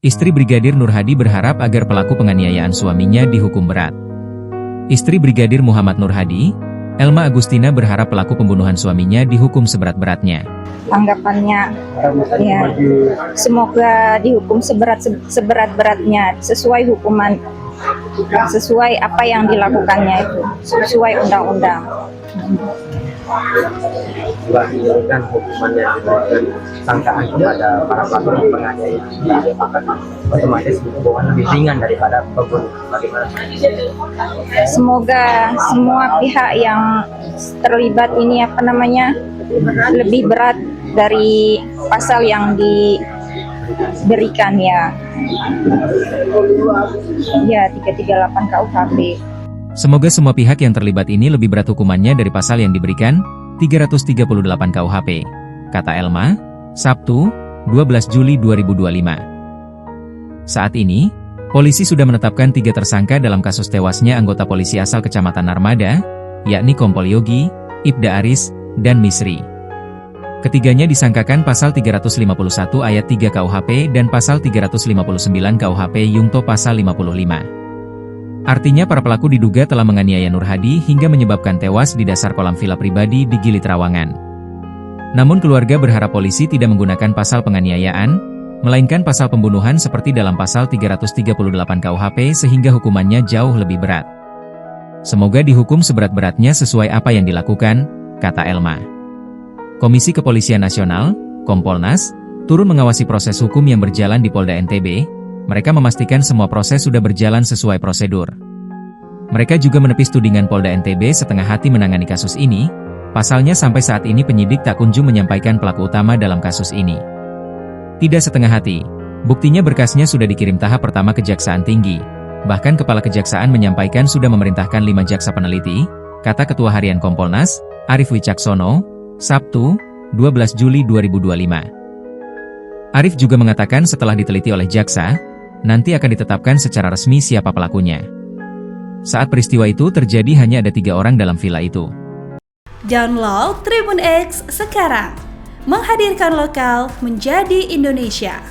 Istri Brigadir Nur Hadi berharap agar pelaku penganiayaan suaminya dihukum berat. Istri Brigadir Muhammad Nur Hadi, Elma Agustina berharap pelaku pembunuhan suaminya dihukum seberat-beratnya. Tanggapannya, ya, semoga dihukum seberat-beratnya, sesuai hukuman, sesuai apa yang dilakukannya itu, sesuai undang-undang. Juga diberikan hukuman yang diberikan sangkaan kepada para pelaku penganiayaan, otomatis hukuman lebih ringan daripada pembunuh. Bagaimana? Semoga semua pihak yang terlibat ini lebih berat dari pasal yang diberikan ya 338 KUHP. Semoga semua pihak yang terlibat ini lebih berat hukumannya dari pasal yang diberikan 338 KUHP, kata Elma, Sabtu, 12 Juli 2025. Saat ini, polisi sudah menetapkan 3 tersangka dalam kasus tewasnya anggota polisi asal Kecamatan Narmada, yakni Kompol Yogi, Ibda Aris, dan Misri. Ketiganya disangkakan pasal 351 ayat 3 KUHP dan pasal 359 KUHP Yungto pasal 55. Artinya para pelaku diduga telah menganiaya Nur Hadi hingga menyebabkan tewas di dasar kolam villa pribadi di Gili Trawangan. Namun keluarga berharap polisi tidak menggunakan pasal penganiayaan, melainkan pasal pembunuhan seperti dalam pasal 338 KUHP sehingga hukumannya jauh lebih berat. Semoga dihukum seberat-beratnya sesuai apa yang dilakukan, kata Elma. Komisi Kepolisian Nasional, Kompolnas, turun mengawasi proses hukum yang berjalan di Polda NTB. Mereka memastikan semua proses sudah berjalan sesuai prosedur. Mereka juga menepis tudingan Polda NTB setengah hati menangani kasus ini, pasalnya sampai saat ini penyidik tak kunjung menyampaikan pelaku utama dalam kasus ini. Tidak setengah hati, buktinya berkasnya sudah dikirim tahap pertama Kejaksaan Tinggi, bahkan Kepala Kejaksaan menyampaikan sudah memerintahkan 5 jaksa peneliti, kata Ketua Harian Kompolnas, Arief Wicaksono, Sabtu, 12 Juli 2025. Arief juga mengatakan setelah diteliti oleh jaksa, nanti akan ditetapkan secara resmi siapa pelakunya. Saat peristiwa itu terjadi hanya ada 3 orang dalam villa itu. Download Tribun X sekarang, menghadirkan lokal menjadi Indonesia.